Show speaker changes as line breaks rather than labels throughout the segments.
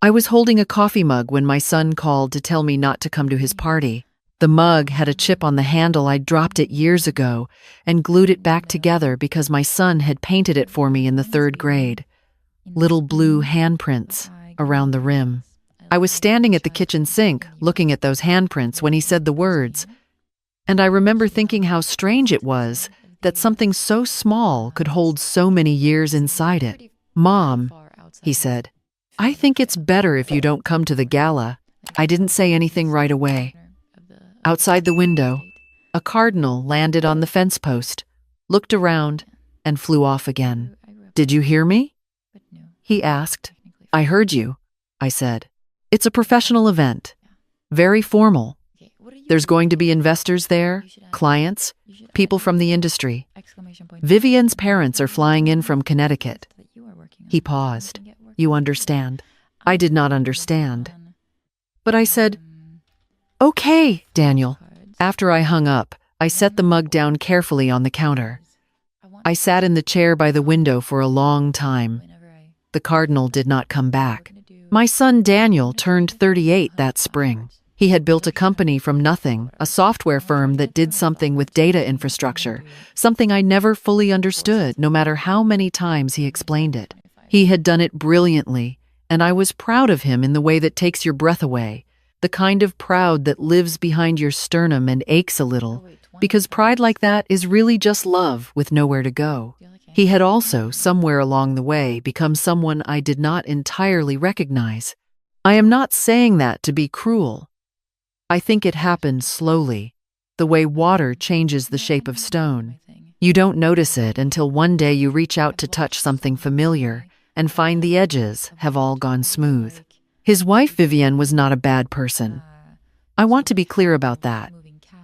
I was holding a coffee mug when my son called to tell me not to come to his party. The mug had a chip on the handle. I'd dropped it years ago and glued it back together because my son had painted it for me in the 3rd grade. Little blue handprints around the rim. I was standing at the kitchen sink looking at those handprints when he said the words, and I remember thinking how strange it was that something so small could hold so many years inside it. "Mom," he said, "I think it's better if you don't come to the gala." I didn't say anything right away. Outside the window, a cardinal landed on the fence post, looked around, and flew off again. "Did you hear me?" he asked. "I heard you," I said. "It's a professional event. Very formal. There's going to be investors there, clients, people from the industry. Vivian's parents are flying in from Connecticut." He paused. "You understand?" I did not understand. But I said, "Okay, Daniel." After I hung up, I set the mug down carefully on the counter. I sat in the chair by the window for a long time. The cardinal did not come back. My son Daniel turned 38 that spring. He had built a company from nothing, a software firm that did something with data infrastructure, something I never fully understood, no matter how many times he explained it. He had done it brilliantly, and I was proud of him in the way that takes your breath away, the kind of proud that lives behind your sternum and aches a little, because pride like that is really just love with nowhere to go. He had also, somewhere along the way, become someone I did not entirely recognize. I am not saying that to be cruel. I think it happened slowly, the way water changes the shape of stone. You don't notice it until one day you reach out to touch something familiar and find the edges have all gone smooth. His wife, Vivienne, was not a bad person. I want to be clear about that.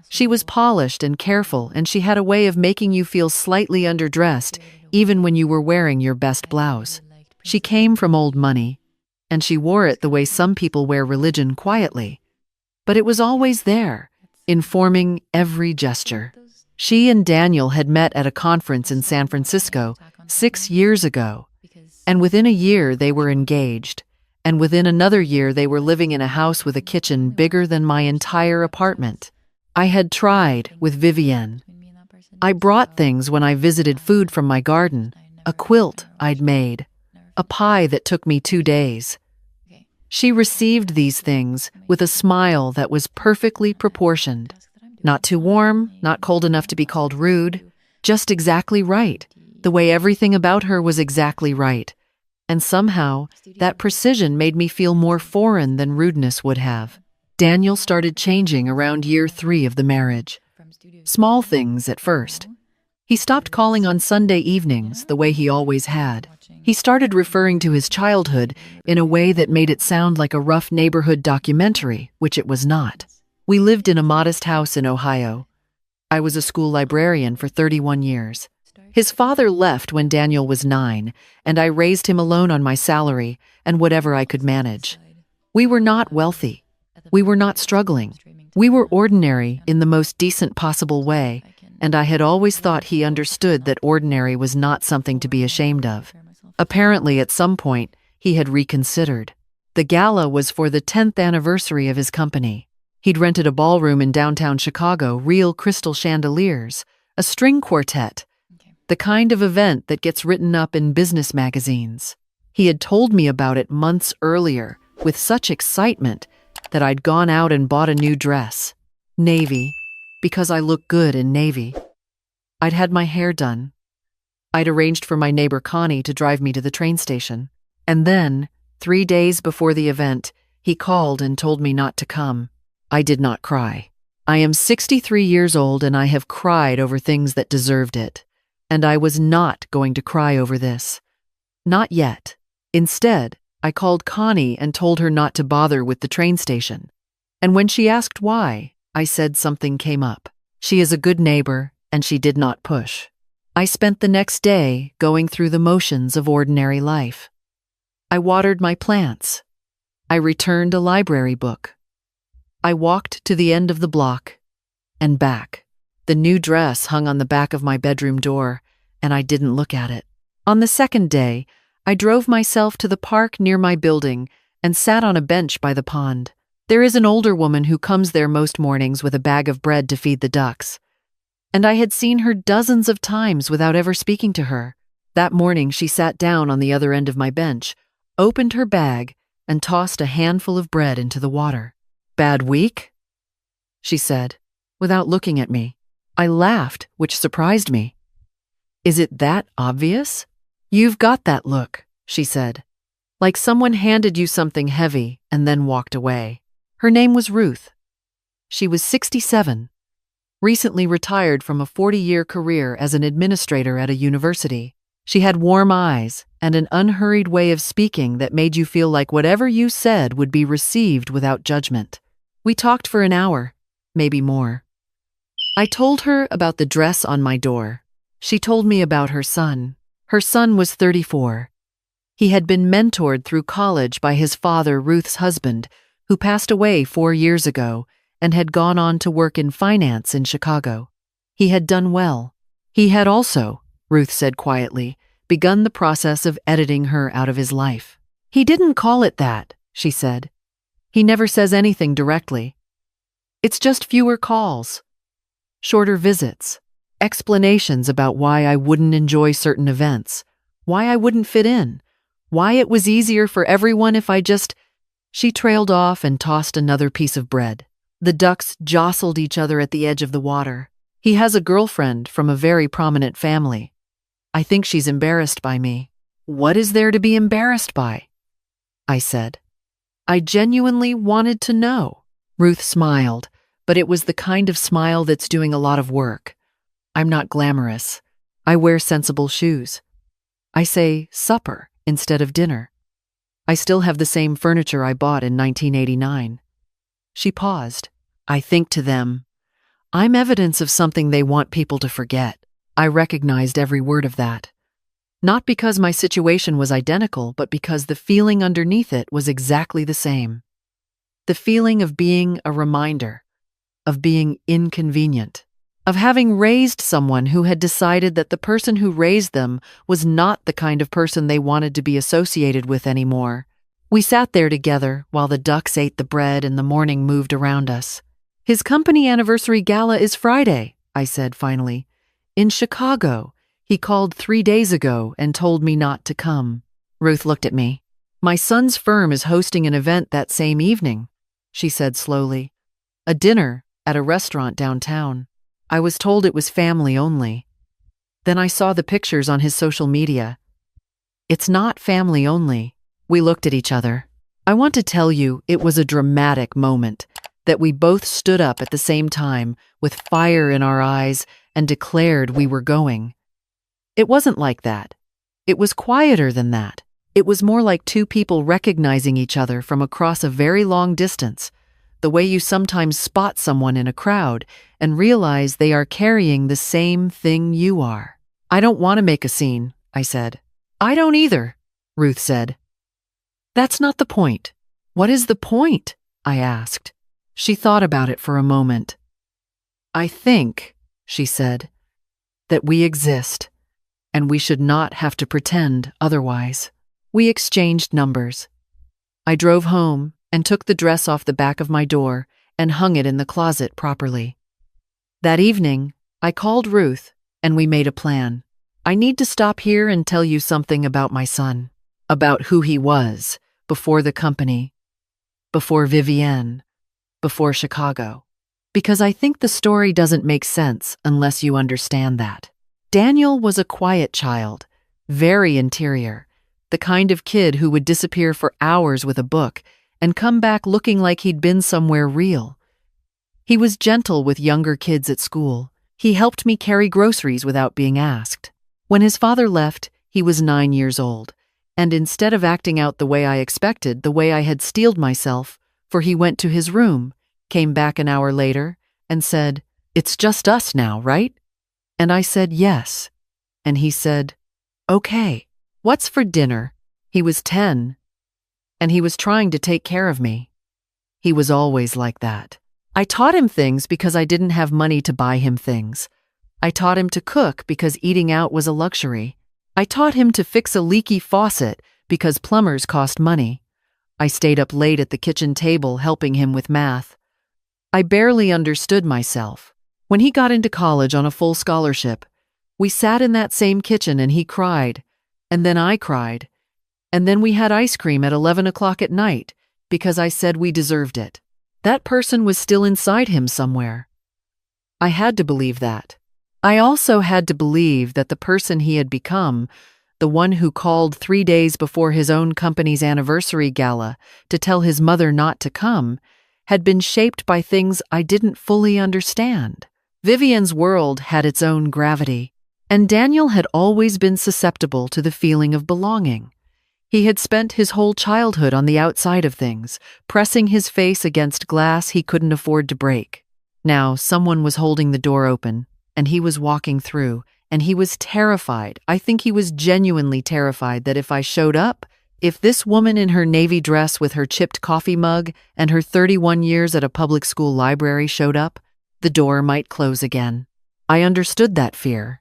She was polished and careful, and she had a way of making you feel slightly underdressed, even when you were wearing your best blouse. She came from old money, and she wore it the way some people wear religion, quietly. But it was always there, informing every gesture. She and Daniel had met at a conference in San Francisco 6 years ago, and within a year they were engaged, and within another year they were living in a house with a kitchen bigger than my entire apartment. I had tried with Vivienne. I brought things when I visited food from my garden, a quilt I'd made, a pie that took me 2 days. She received these things with a smile that was perfectly proportioned. Not too warm, not cold enough to be called rude, just exactly right. The way everything about her was exactly right. And somehow, that precision made me feel more foreign than rudeness would have. Daniel started changing around year 3 of the marriage. Small things at first. He stopped calling on Sunday evenings the way he always had. He started referring to his childhood in a way that made it sound like a rough neighborhood documentary, which it was not. We lived in a modest house in Ohio. I was a school librarian for 31 years. His father left when Daniel was 9, and I raised him alone on my salary and whatever I could manage. We were not wealthy. We were not struggling. We were ordinary in the most decent possible way, and I had always thought he understood that ordinary was not something to be ashamed of. Apparently, at some point, he had reconsidered. The gala was for the 10th anniversary of his company. He'd rented a ballroom in downtown Chicago, real crystal chandeliers, a string quartet, the kind of event that gets written up in business magazines. He had told me about it months earlier with such excitement that I'd gone out and bought a new dress, navy, because I look good in navy. I'd had my hair done. I'd arranged for my neighbor Connie to drive me to the train station. And then, 3 days before the event, he called and told me not to come. I did not cry. I am 63 years old and I have cried over things that deserved it. And I was not going to cry over this. Not yet. Instead, I called Connie and told her not to bother with the train station. And when she asked why, I said something came up. She is a good neighbor, and she did not push. I spent the next day going through the motions of ordinary life. I watered my plants. I returned a library book. I walked to the end of the block and back. The new dress hung on the back of my bedroom door, and I didn't look at it. On the second day, I drove myself to the park near my building and sat on a bench by the pond. There is an older woman who comes there most mornings with a bag of bread to feed the ducks. And I had seen her dozens of times without ever speaking to her. That morning she sat down on the other end of my bench, opened her bag, and tossed a handful of bread into the water. "Bad week?" she said, without looking at me. I laughed, which surprised me. "Is it that obvious?" "You've got that look," she said, like someone handed you something heavy and then walked away. Her name was Ruth. She was 67, recently retired from a 40-year career as an administrator at a university. She had warm eyes and an unhurried way of speaking that made you feel like whatever you said would be received without judgment. We talked for an hour, maybe more. I told her about the dress on my door. She told me about her son. Her son was 34. He had been mentored through college by his father, Ruth's husband, who passed away 4 years ago and had gone on to work in finance in Chicago. He had done well. He had also, Ruth said quietly, begun the process of editing her out of his life. "He didn't call it that," she said. "He never says anything directly. It's just fewer calls, shorter visits, explanations about why I wouldn't enjoy certain events, why I wouldn't fit in, why it was easier for everyone if I just—" She trailed off and tossed another piece of bread. The ducks jostled each other at the edge of the water. "He has a girlfriend from a very prominent family. I think she's embarrassed by me." "What is there to be embarrassed by?" I said. I genuinely wanted to know. Ruth smiled, but it was the kind of smile that's doing a lot of work. "I'm not glamorous. I wear sensible shoes. I say supper instead of dinner. I still have the same furniture I bought in 1989. She paused. "I think to them, I'm evidence of something they want people to forget." I recognized every word of that. Not because my situation was identical, but because the feeling underneath it was exactly the same. The feeling of being a reminder, of being inconvenient, of having raised someone who had decided that the person who raised them was not the kind of person they wanted to be associated with anymore. We sat there together while the ducks ate the bread and the morning moved around us. "His company anniversary gala is Friday," I said finally. "In Chicago. He called 3 days ago and told me not to come." Ruth looked at me. "My son's firm is hosting an event that same evening," she said slowly. "A dinner at a restaurant downtown. I was told it was family only. Then I saw the pictures on his social media. It's not family only." We looked at each other. I want to tell you, it was a dramatic moment, that we both stood up at the same time with fire in our eyes and declared we were going. It wasn't like that. It was quieter than that. It was more like two people recognizing each other from across a very long distance, the way you sometimes spot someone in a crowd and realize they are carrying the same thing you are. "I don't want to make a scene," I said. "I don't either," Ruth said. "That's not the point." "What is the point?" I asked. She thought about it for a moment. "I think," she said, "that we exist, and we should not have to pretend otherwise." We exchanged numbers. I drove home and took the dress off the back of my door and hung it in the closet properly. That evening, I called Ruth and we made a plan. "I need to stop here and tell you something about my son, about who he was before the company, before Vivienne, before Chicago, because I think the story doesn't make sense unless you understand that." Daniel was a quiet child, very interior, the kind of kid who would disappear for hours with a book and come back looking like he'd been somewhere real. He was gentle with younger kids at school. He helped me carry groceries without being asked. When his father left, he was 9 years old, and instead of acting out the way I expected, the way I had steeled myself, for he went to his room, came back an hour later, and said, "It's just us now, right?" And I said yes. And he said, "Okay, what's for dinner?" He was 10, and he was trying to take care of me. He was always like that. I taught him things because I didn't have money to buy him things. I taught him to cook because eating out was a luxury. I taught him to fix a leaky faucet because plumbers cost money. I stayed up late at the kitchen table helping him with math. I barely understood myself. When he got into college on a full scholarship, we sat in that same kitchen and he cried, and then I cried, and then we had ice cream at 11 o'clock at night because I said we deserved it. That person was still inside him somewhere. I had to believe that. I also had to believe that the person he had become, the one who called 3 days before his own company's anniversary gala to tell his mother not to come, had been shaped by things I didn't fully understand. Vivian's world had its own gravity, and Daniel had always been susceptible to the feeling of belonging. He had spent his whole childhood on the outside of things, pressing his face against glass he couldn't afford to break. Now, someone was holding the door open, and he was walking through, and he was terrified. I think he was genuinely terrified that if I showed up, if this woman in her navy dress with her chipped coffee mug and her 31 years at a public school library showed up, the door might close again. I understood that fear.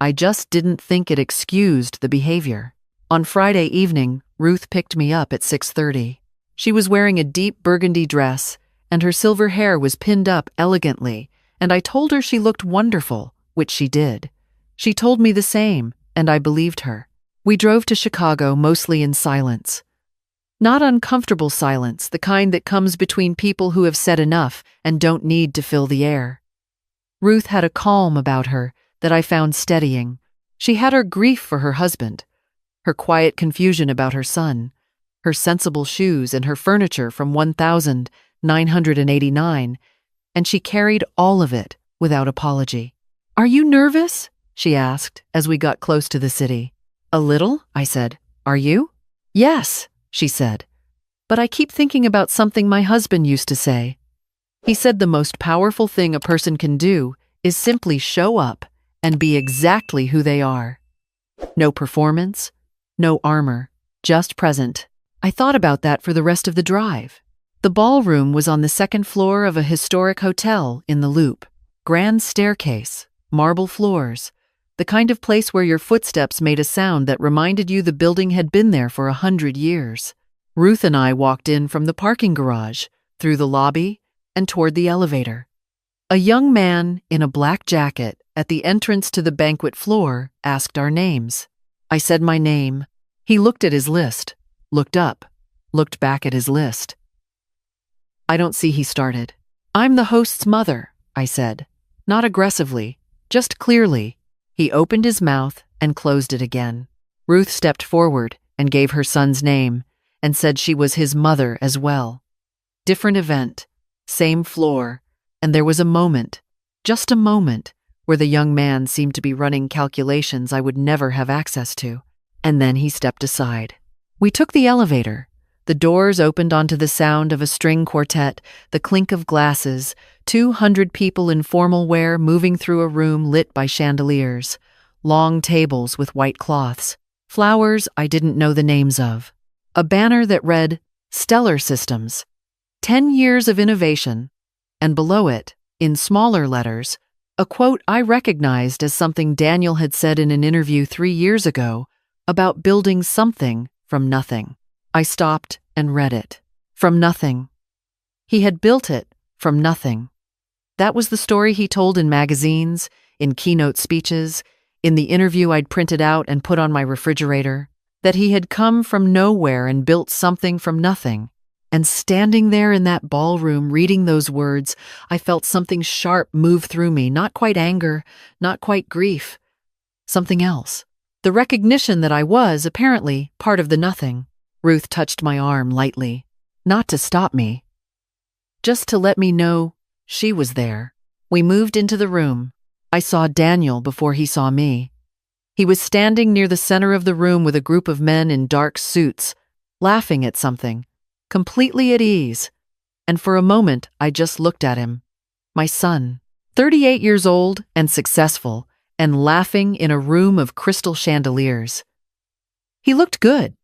I just didn't think it excused the behavior. On Friday evening, Ruth picked me up at 6:30. She was wearing a deep burgundy dress, and her silver hair was pinned up elegantly, and I told her she looked wonderful, which she did. She told me the same, and I believed her. We drove to Chicago mostly in silence. Not uncomfortable silence, the kind that comes between people who have said enough and don't need to fill the air. Ruth had a calm about her that I found steadying. She had her grief for her husband, her quiet confusion about her son, her sensible shoes and her furniture from 1989, and she carried all of it without apology. "Are you nervous?" she asked as we got close to the city. "A little," I said. "Are you?" "Yes," she said. "But I keep thinking about something my husband used to say. He said the most powerful thing a person can do is simply show up and be exactly who they are. No performance, no armor, just present." I thought about that for the rest of the drive. The ballroom was on the second floor of a historic hotel in the Loop. Grand staircase, marble floors, the kind of place where your footsteps made a sound that reminded you the building had been there for 100 years. Ruth and I walked in from the parking garage, through the lobby, and toward the elevator. A young man in a black jacket at the entrance to the banquet floor asked our names. I said my name. He looked at his list, looked up, looked back at his list. "I don't see," he started. "I'm the host's mother," I said, not aggressively, just clearly. He opened his mouth and closed it again. Ruth stepped forward and gave her son's name and said she was his mother as well. Different event, same floor, and there was a moment, just a moment, where the young man seemed to be running calculations I would never have access to. And then he stepped aside. We took the elevator. The doors opened onto the sound of a string quartet, the clink of glasses, 200 people in formal wear moving through a room lit by chandeliers, long tables with white cloths, flowers I didn't know the names of, a banner that read, "Stellar Systems, 10 years of innovation," and below it, in smaller letters, a quote I recognized as something Daniel had said in an interview 3 years ago about building something from nothing. I stopped and read it. From nothing. He had built it from nothing. That was the story he told in magazines, in keynote speeches, in the interview I'd printed out and put on my refrigerator, that he had come from nowhere and built something from nothing. And standing there in that ballroom reading those words, I felt something sharp move through me, not quite anger, not quite grief, something else. The recognition that I was, apparently, part of the nothing. Ruth touched my arm lightly, not to stop me, just to let me know she was there. We moved into the room. I saw Daniel before he saw me. He was standing near the center of the room with a group of men in dark suits, laughing at something, completely at ease. And for a moment, I just looked at him. My son, 38 years old and successful, and laughing in a room of crystal chandeliers. He looked good.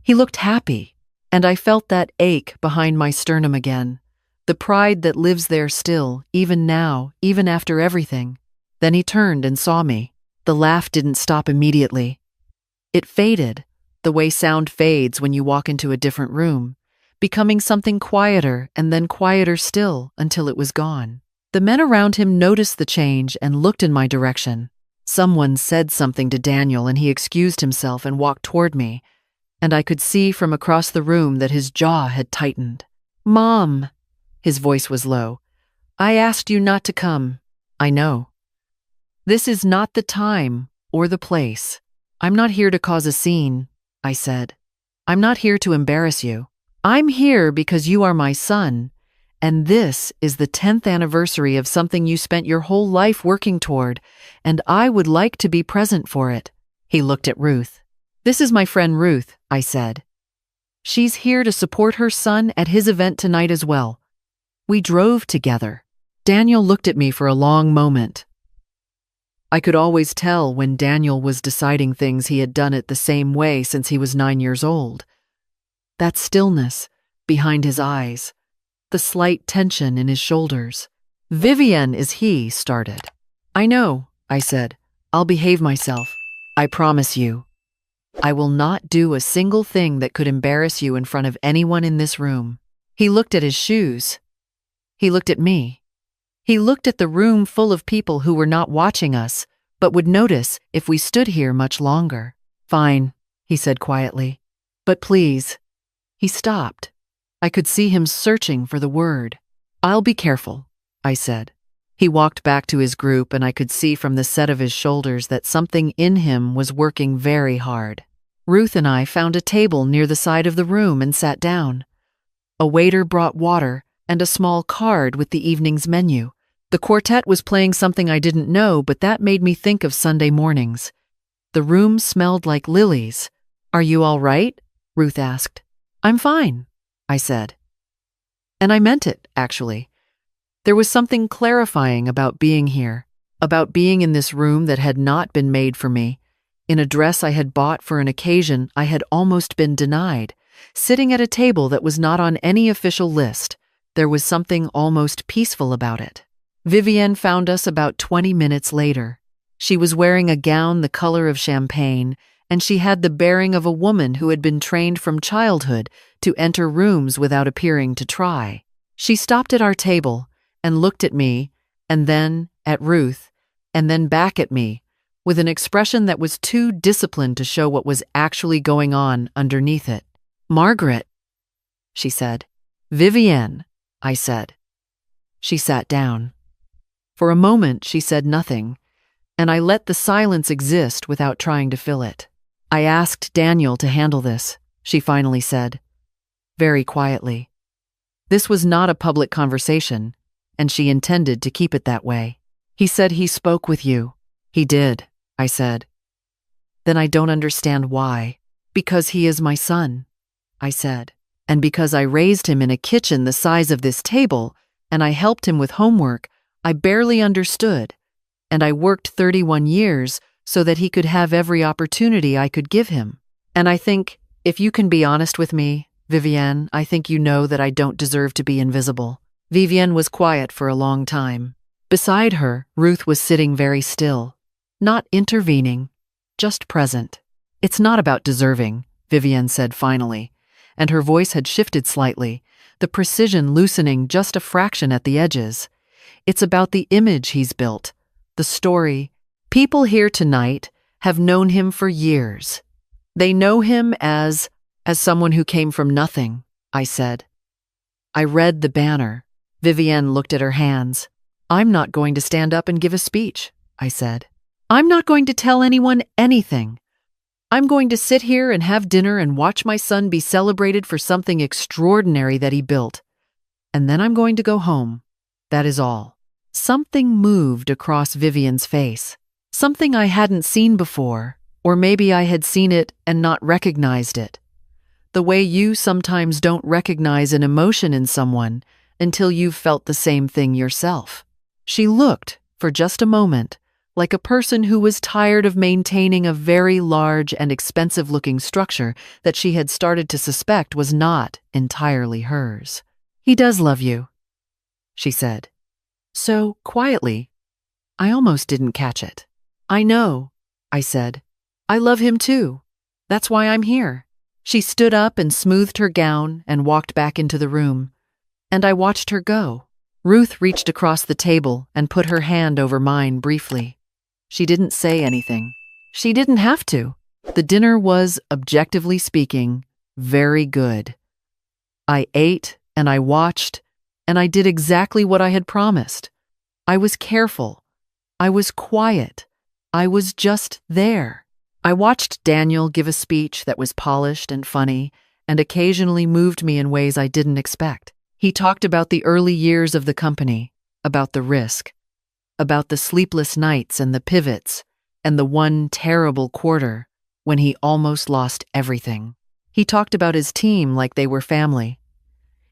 He looked happy, and I felt that ache behind my sternum again, the pride that lives there still, even now, even after everything. Then he turned and saw me. The laugh didn't stop immediately. It faded, the way sound fades when you walk into a different room, becoming something quieter and then quieter still until it was gone. The men around him noticed the change and looked in my direction. Someone said something to Daniel and he excused himself and walked toward me, and I could see from across the room that his jaw had tightened. "Mom," his voice was low, "I asked you not to come. I know. This is not the time or the place. I'm not here to cause a scene," I said. "I'm not here to embarrass you. I'm here because you are my son, and this is the 10th anniversary of something you spent your whole life working toward, and I would like to be present for it." He looked at Ruth. "This is my friend Ruth," I said. "She's here to support her son at his event tonight as well. We drove together." Daniel looked at me for a long moment. I could always tell when Daniel was deciding things he had done it the same way since he was 9 years old. That stillness behind his eyes, the slight tension in his shoulders. "Vivienne is he," started. "I know," I said. "I'll behave myself. I promise you. I will not do a single thing that could embarrass you in front of anyone in this room." He looked at his shoes. He looked at me. He looked at the room full of people who were not watching us, but would notice if we stood here much longer. "Fine," he said quietly. "But please." He stopped. I could see him searching for the word. "I'll be careful," I said. He walked back to his group, and I could see from the set of his shoulders that something in him was working very hard. Ruth and I found a table near the side of the room and sat down. A waiter brought water and a small card with the evening's menu. The quartet was playing something I didn't know, but that made me think of Sunday mornings. The room smelled like lilies. "Are you all right?" Ruth asked. "I'm fine," I said. And I meant it, actually. There was something clarifying about being here, about being in this room that had not been made for me, in a dress I had bought for an occasion I had almost been denied, sitting at a table that was not on any official list. There was something almost peaceful about it. Vivienne found us about 20 minutes later. She was wearing a gown the color of champagne, and she had the bearing of a woman who had been trained from childhood to enter rooms without appearing to try. She stopped at our table and looked at me, and then at Ruth, and then back at me, with an expression that was too disciplined to show what was actually going on underneath it. "Margaret," she said. "Vivienne," I said. She sat down. For a moment, she said nothing, and I let the silence exist without trying to fill it. "I asked Daniel to handle this," she finally said, very quietly. This was not a public conversation, and she intended to keep it that way. "He said he spoke with you." "He did," I said. "Then I don't understand why." "Because he is my son," I said. "And because I raised him in a kitchen the size of this table, and I helped him with homework I barely understood, and I worked 31 years so that he could have every opportunity I could give him. And I think, if you can be honest with me, Vivienne, I think you know that I don't deserve to be invisible." Vivienne was quiet for a long time. Beside her, Ruth was sitting very still, not intervening, just present. "It's not about deserving," Vivienne said finally, and her voice had shifted slightly, the precision loosening just a fraction at the edges. "It's about the image he's built, the story. People here tonight have known him for years. They know him as someone who came from nothing," I said. I read the banner. Vivienne looked at her hands. "I'm not going to stand up and give a speech," I said. "I'm not going to tell anyone anything. I'm going to sit here and have dinner and watch my son be celebrated for something extraordinary that he built. And then I'm going to go home. That is all." Something moved across Vivienne's face. Something I hadn't seen before, or maybe I had seen it and not recognized it. The way you sometimes don't recognize an emotion in someone until you've felt the same thing yourself. She looked, for just a moment, like a person who was tired of maintaining a very large and expensive-looking structure that she had started to suspect was not entirely hers. "He does love you," she said. So quietly, I almost didn't catch it. "I know," I said. "I love him too. That's why I'm here." She stood up and smoothed her gown and walked back into the room. And I watched her go. Ruth reached across the table and put her hand over mine briefly. She didn't say anything. She didn't have to. The dinner was, objectively speaking, very good. I ate and I watched, and I did exactly what I had promised. I was careful. I was quiet. I was just there. I watched Daniel give a speech that was polished and funny, and occasionally moved me in ways I didn't expect. He talked about the early years of the company, about the risk, about the sleepless nights and the pivots, and the one terrible quarter when he almost lost everything. He talked about his team like they were family.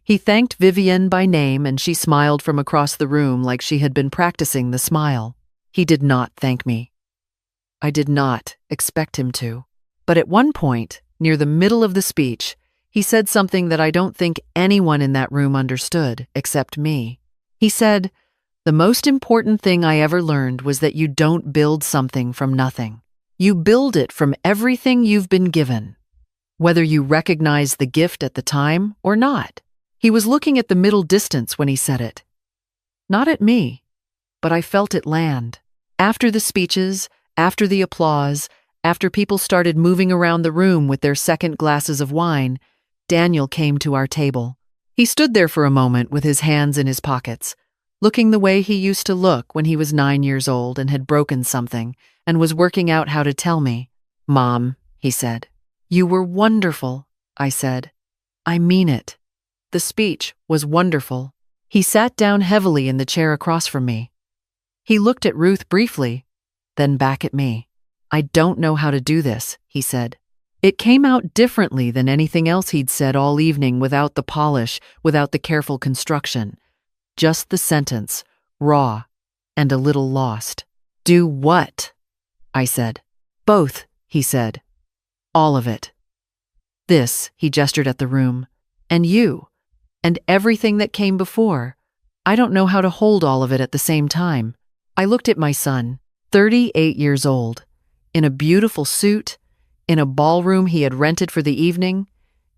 He thanked Vivian by name, and she smiled from across the room like she had been practicing the smile. He did not thank me. I did not expect him to. But at one point, near the middle of the speech, he said something that I don't think anyone in that room understood, except me. He said, "The most important thing I ever learned was that you don't build something from nothing. You build it from everything you've been given, whether you recognize the gift at the time or not." He was looking at the middle distance when he said it. Not at me, but I felt it land. After the speeches, after the applause, after people started moving around the room with their second glasses of wine, Daniel came to our table. He stood there for a moment with his hands in his pockets, looking the way he used to look when he was 9 years old and had broken something and was working out how to tell me. "Mom," he said. "You were wonderful," I said. "I mean it." The speech was wonderful. He sat down heavily in the chair across from me. He looked at Ruth briefly, then back at me. "I don't know how to do this," he said. It came out differently than anything else he'd said all evening, without the polish, without the careful construction. Just the sentence, raw and a little lost. "Do what?" I said. "Both," he said. "All of it. This," he gestured at the room, "and you, and everything that came before. I don't know how to hold all of it at the same time." I looked at my son, 38 years old, in a beautiful suit, in a ballroom he had rented for the evening,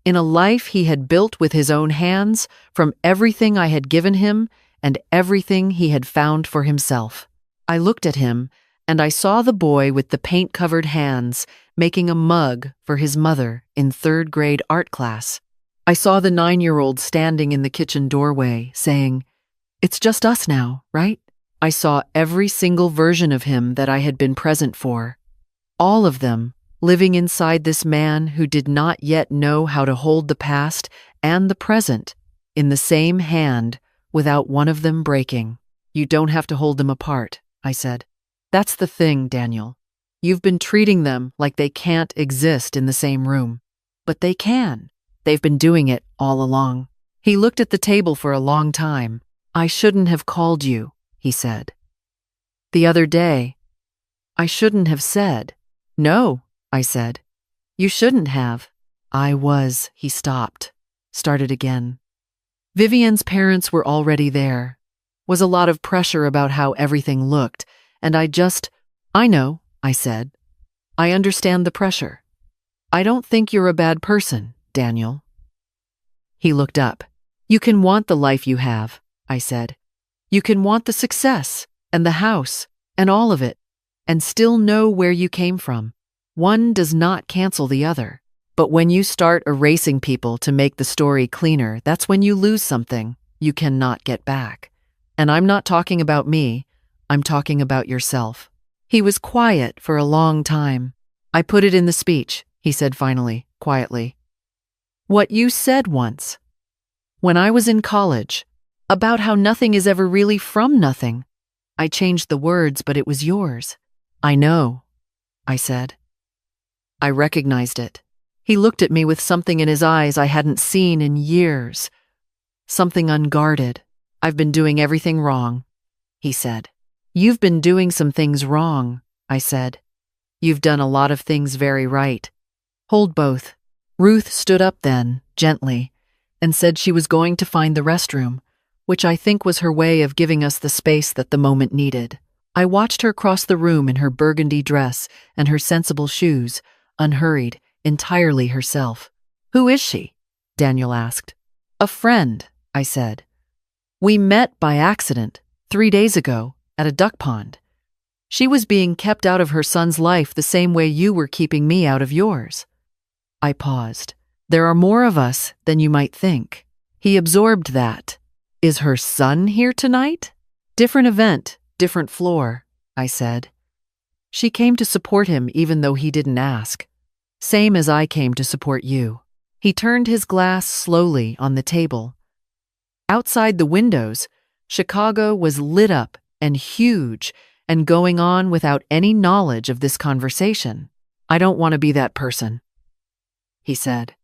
in a life he had built with his own hands from everything I had given him and everything he had found for himself. I looked at him, and I saw the boy with the paint-covered hands making a mug for his mother in 3rd grade art class. I saw the 9-year-old standing in the kitchen doorway, saying, "It's just us now, right?" I saw every single version of him that I had been present for. All of them living inside this man who did not yet know how to hold the past and the present in the same hand without one of them breaking. "You don't have to hold them apart," I said. "That's the thing, Daniel. You've been treating them like they can't exist in the same room. But they can. They've been doing it all along." He looked at the table for a long time. "I shouldn't have called you," he said. "The other day, I shouldn't have said." "No," I said. "You shouldn't have." He stopped, started again. Vivian's parents were already there. Was a lot of pressure about how everything looked, and "I know," I said. "I understand the pressure. I don't think you're a bad person, Daniel." He looked up. "You can want the life you have," I said. "You can want the success, and the house, and all of it, and still know where you came from. One does not cancel the other. But when you start erasing people to make the story cleaner, that's when you lose something you cannot get back. And I'm not talking about me, I'm talking about yourself." He was quiet for a long time. "I put it in the speech," he said finally, quietly. "What you said once, when I was in college, about how nothing is ever really from nothing. I changed the words, but it was yours." "I know," I said. I recognized it. He looked at me with something in his eyes I hadn't seen in years. Something unguarded. "I've been doing everything wrong," he said. "You've been doing some things wrong," I said. "You've done a lot of things very right. Hold both." Ruth stood up then, gently, and said she was going to find the restroom, which I think was her way of giving us the space that the moment needed. I watched her cross the room in her burgundy dress and her sensible shoes, unhurried, entirely herself. Who is she? Daniel asked. A friend, I said. We met by accident 3 days ago at a duck pond. She was being kept out of her son's life the same way you were keeping me out of yours. I paused. There are more of us than you might think. He absorbed that. Is her son here tonight? Different event, different floor, I said. She came to support him even though he didn't ask. Same as I came to support you. He turned his glass slowly on the table. Outside the windows, Chicago was lit up and huge and going on without any knowledge of this conversation. I don't want to be that person, he said.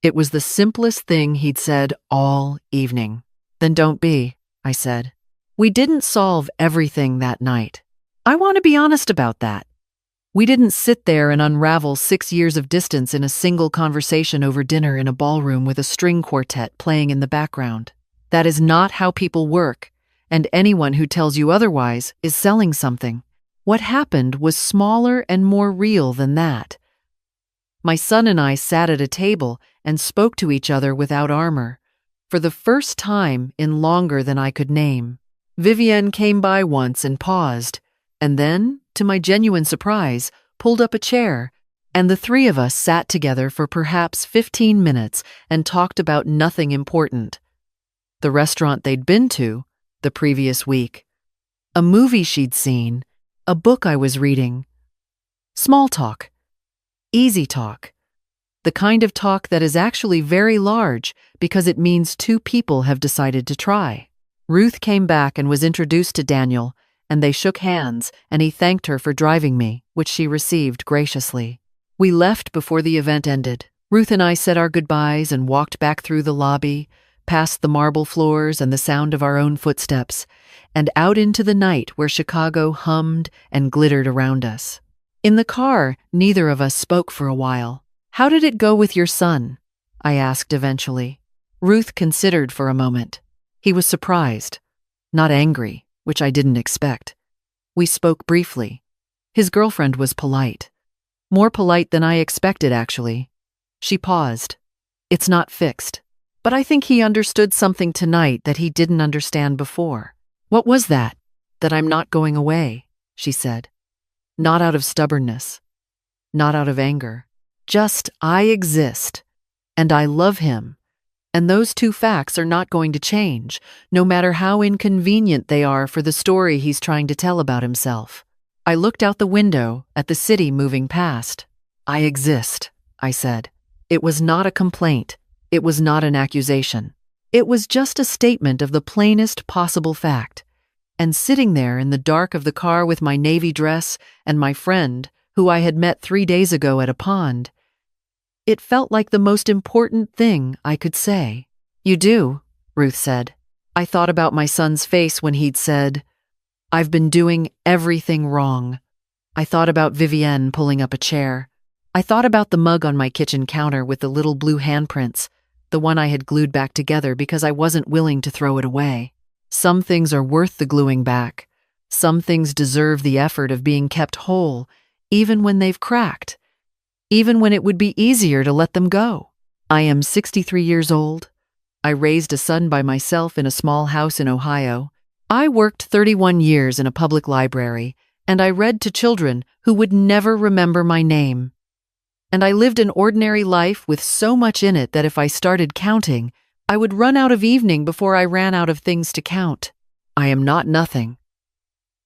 It was the simplest thing he'd said all evening. Then don't be, I said. We didn't solve everything that night. I want to be honest about that. We didn't sit there and unravel 6 years of distance in a single conversation over dinner in a ballroom with a string quartet playing in the background. That is not how people work, and anyone who tells you otherwise is selling something. What happened was smaller and more real than that. My son and I sat at a table and spoke to each other without armor, for the first time in longer than I could name. Vivienne came by once and paused, and then, to my genuine surprise, pulled up a chair, and the three of us sat together for perhaps 15 minutes and talked about nothing important. The restaurant they'd been to the previous week, a movie she'd seen, a book I was reading. Small talk. Easy talk. The kind of talk that is actually very large because it means two people have decided to try. Ruth came back and was introduced to Daniel, and they shook hands, and he thanked her for driving me, which she received graciously. We left before the event ended. Ruth and I said our goodbyes and walked back through the lobby, past the marble floors and the sound of our own footsteps, and out into the night where Chicago hummed and glittered around us. In the car, neither of us spoke for a while. How did it go with your son? I asked eventually. Ruth considered for a moment. He was surprised, not angry, which I didn't expect. We spoke briefly. His girlfriend was polite. More polite than I expected, actually. She paused. It's not fixed. But I think he understood something tonight that he didn't understand before. What was that? That I'm not going away, she said. Not out of stubbornness. Not out of anger. Just I exist. And I love him. And those two facts are not going to change, no matter how inconvenient they are for the story he's trying to tell about himself. I looked out the window at the city moving past. I exist, I said. It was not a complaint. It was not an accusation. It was just a statement of the plainest possible fact. And sitting there in the dark of the car with my navy dress and my friend, who I had met 3 days ago at a pond, it felt like the most important thing I could say. You do, Ruth said. I thought about my son's face when he'd said, I've been doing everything wrong. I thought about Vivienne pulling up a chair. I thought about the mug on my kitchen counter with the little blue handprints, the one I had glued back together because I wasn't willing to throw it away. Some things are worth the gluing back. Some things deserve the effort of being kept whole, even when they've cracked. Even when it would be easier to let them go. I am 63 years old. I raised a son by myself in a small house in Ohio. I worked 31 years in a public library, and I read to children who would never remember my name. And I lived an ordinary life with so much in it that if I started counting, I would run out of evening before I ran out of things to count. I am not nothing.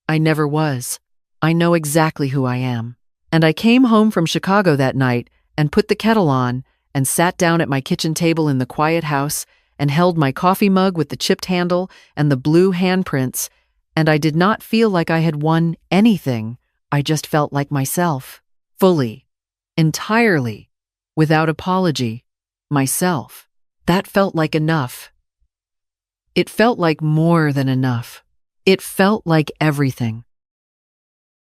I never was. I know exactly who I am. And I came home from Chicago that night and put the kettle on and sat down at my kitchen table in the quiet house and held my coffee mug with the chipped handle and the blue handprints, and I did not feel like I had won anything. I just felt like myself, fully, entirely, without apology, myself. That felt like enough. It felt like more than enough. It felt like everything.